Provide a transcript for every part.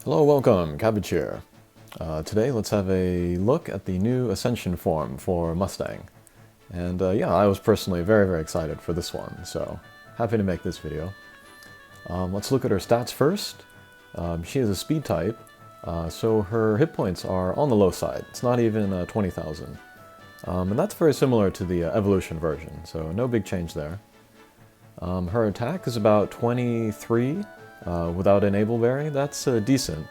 Hello, welcome, Cabbage here. Today let's have a look at the new Ascension form for Mustang. And yeah, I was personally very excited for this one, so happy to make this video. Let's look at her stats first. She is a speed type, so her hit points are on the low side. It's not even 20,000. And that's very similar to the evolution version, so no big change there. Her attack is about 23 without Enable Berry. That's decent.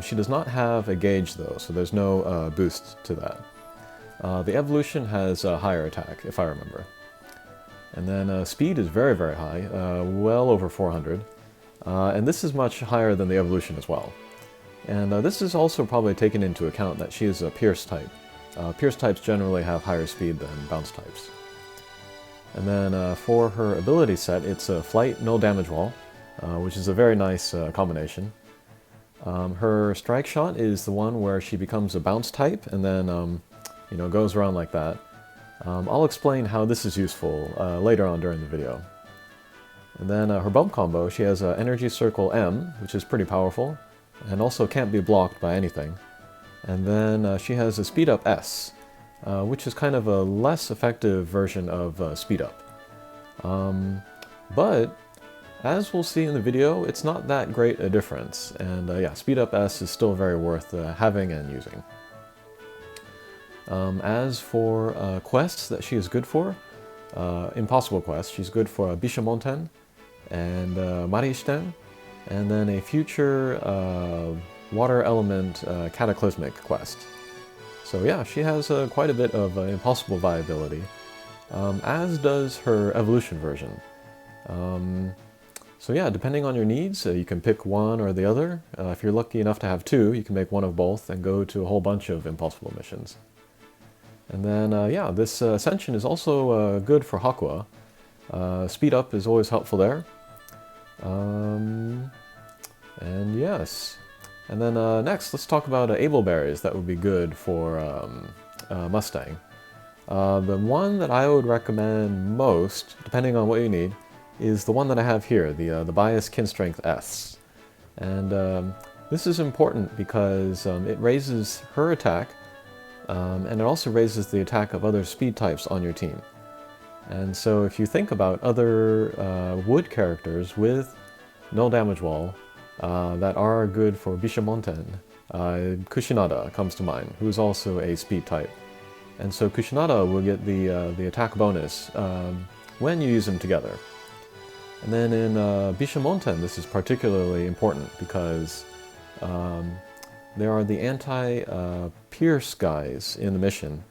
She does not have a gauge though, so there's no boost to that. The evolution has a higher attack, if I remember. And then speed is very high, well over 400. And this is much higher than the evolution as well. And this is also probably taken into account that she is a Pierce type. Pierce types generally have higher speed than Bounce types. And then for her ability set, it's a Flight, no damage wall, which is a very nice combination. Her strike shot is the one where she becomes a bounce type and then goes around like that. I'll explain how this is useful later on during the video. And then her bump combo, she has Energy Circle M, which is pretty powerful, and also can't be blocked by anything. And then she has a Speed Up S, which is kind of a less effective version of Speed Up. But as we'll see in the video, it's not that great a difference, and yeah, Speed Up S is still very worth having and using. As for quests that she is good for, impossible quests, she's good for Bishamonten and Marishten, and then a future water element cataclysmic quest. So yeah, she has quite a bit of impossible viability, as does her evolution version. So yeah, depending on your needs, you can pick one or the other. If you're lucky enough to have two, you can make one of both and go to a whole bunch of impossible missions. And then yeah, this Ascension is also good for Hakua. Speed up is always helpful there. And yes. And then next, let's talk about able berries that would be good for Mustang. The one that I would recommend most, depending on what you need, is the one that I have here, the Bias Kin Strength S. And this is important because it raises her attack, and it also raises the attack of other speed types on your team. And so if you think about other wood characters with no damage wall that are good for Bishamonten, Kushinada comes to mind, who is also a speed type. And so Kushinada will get the attack bonus when you use them together. And then in Bishamonten, this is particularly important because there are the anti-pierce guys in the mission,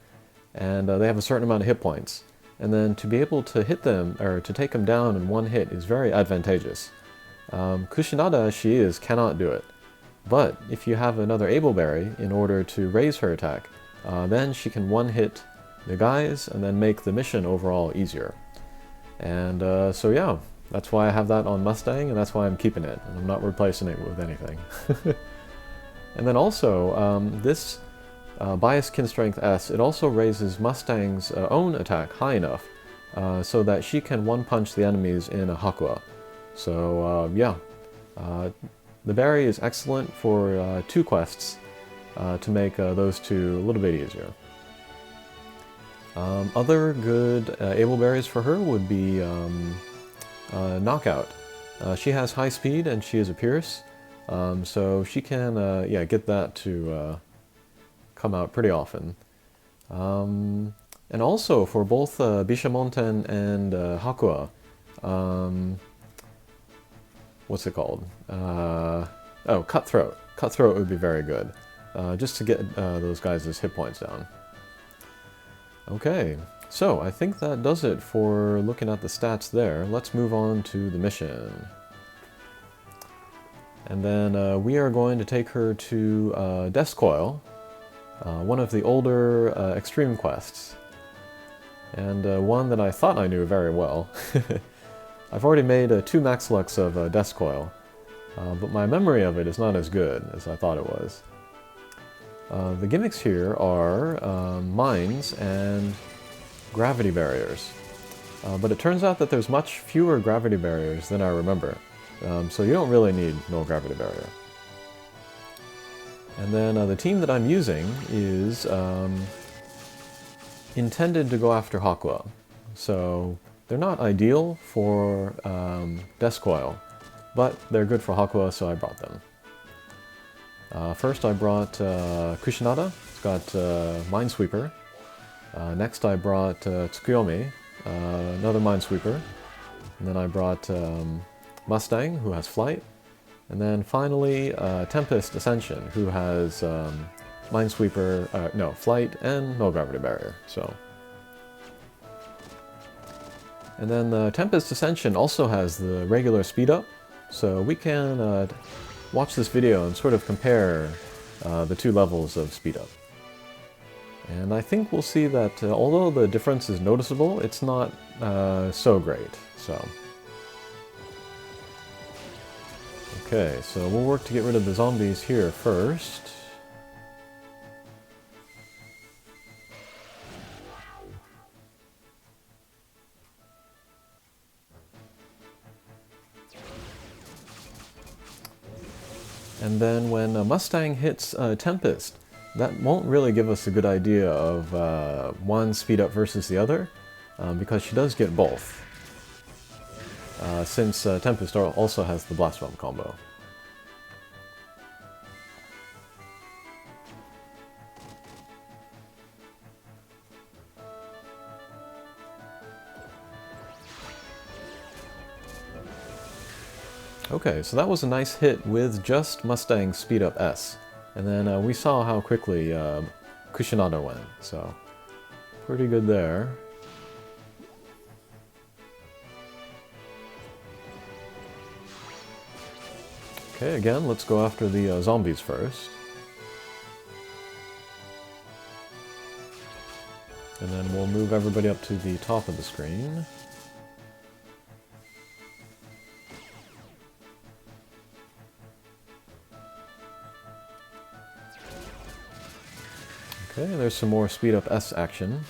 and they have a certain amount of hit points. And then to be able to hit them, or to take them down in one hit, is very advantageous. Kushinada, as she is, cannot do it. But if you have another able berry in order to raise her attack, then she can one-hit the guys and then make the mission overall easier. And so yeah, that's why I have that on Mustang, and that's why I'm keeping it, and I'm not replacing it with anything. And then also, this Bias Kin Strength S, it also raises Mustang's own attack high enough so that she can one-punch the enemies in a Hakua. So yeah, the berry is excellent for two quests to make those two a little bit easier. Other good able berries for her would be Knockout. She has high speed and she is a Pierce, so she can yeah, get that to come out pretty often. And also for both Bishamonten and Hakua, what's it called? Oh, Cutthroat. Cutthroat would be very good, just to get those guys' hit points down. Okay, so I think that does it for looking at the stats there. Let's move on to the mission. And then we are going to take her to Death's Coil, one of the older extreme quests, and one that I thought I knew very well. I've already made 2 max lux of Death's Coil, but my memory of it is not as good as I thought it was. The gimmicks here are mines and gravity barriers, but it turns out that there's much fewer gravity barriers than I remember, so you don't really need no gravity barrier. And then the team that I'm using is intended to go after Hakua. So they're not ideal for Death Coil, but they're good for Hakua, so I brought them. First I brought Kushinada. It's got Minesweeper. Next I brought Tsukuyomi, another Minesweeper. And then I brought Mustang, who has Flight. And then finally Tempest Ascension, who has Minesweeper, no, Flight and no Gravity Barrier. So. And then the Tempest Ascension also has the regular speed up, so we can watch this video and sort of compare the two levels of speed up. And I think we'll see that although the difference is noticeable, it's not so great. So. Okay, so we'll work to get rid of the zombies here first. And then when a Mustang hits Tempest, that won't really give us a good idea of one speed up versus the other, because she does get both. Since Tempest also has the Blast Bomb combo. Okay, so that was a nice hit with just Mustang's Speed Up S. And then we saw how quickly Kushinada went, so pretty good there. Okay, again, let's go after the zombies first. And then we'll move everybody up to the top of the screen. Okay, there's some more Speed Up S action.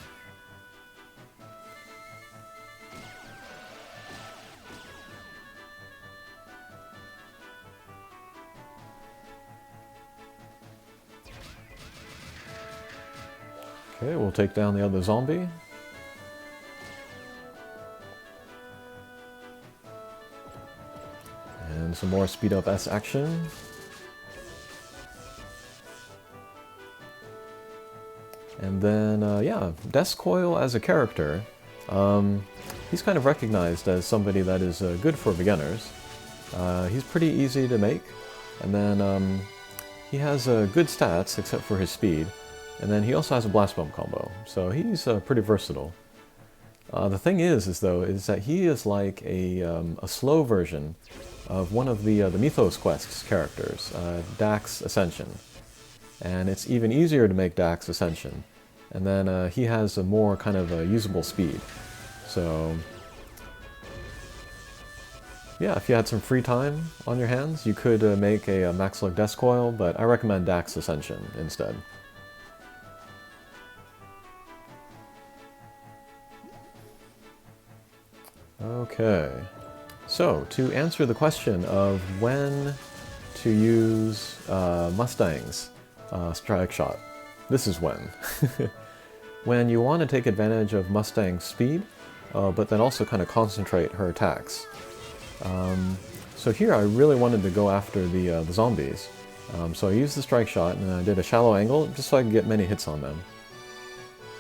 Okay, we'll take down the other zombie. And some more Speed Up S action. And then, yeah, Death Coil as a character, he's kind of recognized as somebody that is good for beginners. He's pretty easy to make, and then he has good stats except for his speed, and then he also has a Blast Bomb combo, so he's pretty versatile. The thing is that he is like a slow version of one of the Mythos Quest's characters, Dax Ascension. And it's even easier to make Dax Ascension. And then he has a more kind of usable speed. So yeah, if you had some free time on your hands, you could make a Max Luck Death Coil, but I recommend Dax Ascension instead. Okay, so to answer the question of when to use Mustang's Strike Shot, this is when. When you want to take advantage of Mustang's speed, but then also kind of concentrate her attacks. So here I really wanted to go after the zombies. So I used the Strike Shot and I did a shallow angle just so I could get many hits on them.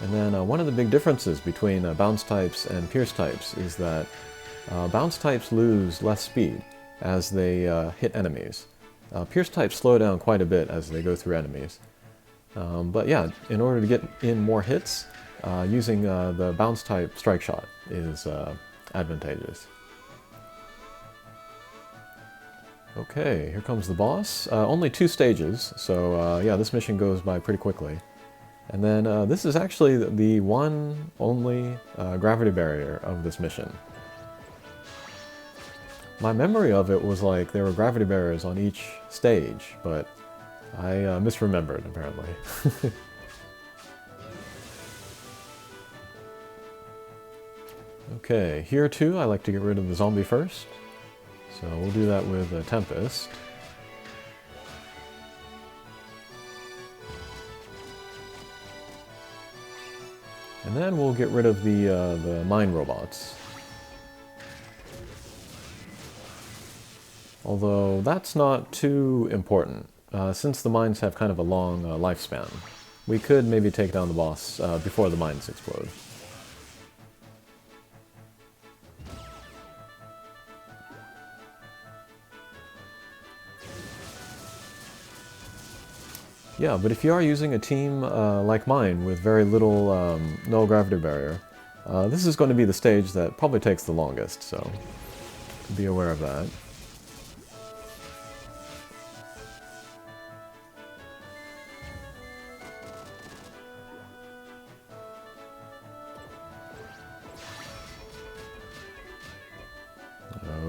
And then one of the big differences between bounce types and pierce types is that bounce types lose less speed as they hit enemies. Pierce types slow down quite a bit as they go through enemies. But yeah, in order to get in more hits, using the bounce type Strike Shot is advantageous. Okay, here comes the boss. Only 2 stages, so yeah, this mission goes by pretty quickly. And then this is actually the one only gravity barrier of this mission. My memory of it was like there were gravity barriers on each stage, but I misremembered apparently. Okay, here too I like to get rid of the zombie first. So we'll do that with Tempest. And then we'll get rid of the mine robots. Although that's not too important, since the mines have kind of a long lifespan. We could maybe take down the boss before the mines explode. Yeah, but if you are using a team like mine with very little no gravity barrier, this is going to be the stage that probably takes the longest, so be aware of that.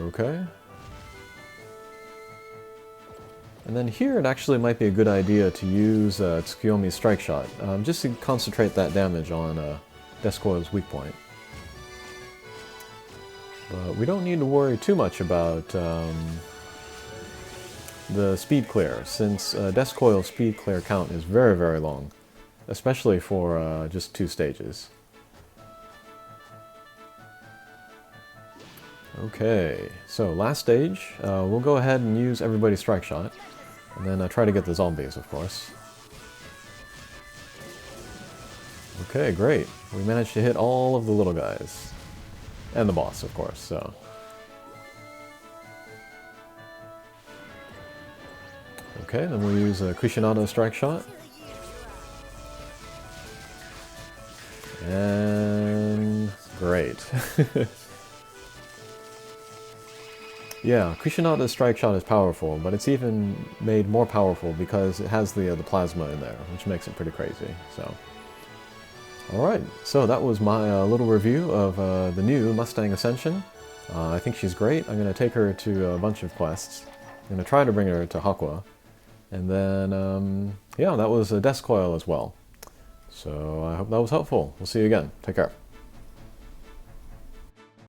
Okay. And then here it actually might be a good idea to use Tsukiyomi's Strike Shot, just to concentrate that damage on Descoil's weak point. But we don't need to worry too much about the speed clear, since Descoil's speed clear count is very, very long, especially for just 2 stages. Okay, so last stage, we'll go ahead and use everybody's Strike Shot. And then try to get the zombies, of course. Okay, great. We managed to hit all of the little guys. And the boss, of course, so. Okay, then we'll use a Kushinato Strike Shot. And great. Yeah, Kushinada's Strike Shot is powerful, but it's even made more powerful because it has the plasma in there, which makes it pretty crazy, so. Alright, so that was my little review of the new Mustang Ascension. I think she's great. I'm going to take her to a bunch of quests. I'm going to try to bring her to Hakua. And then, yeah, that was a Descoil as well. So I hope that was helpful. We'll see you again. Take care.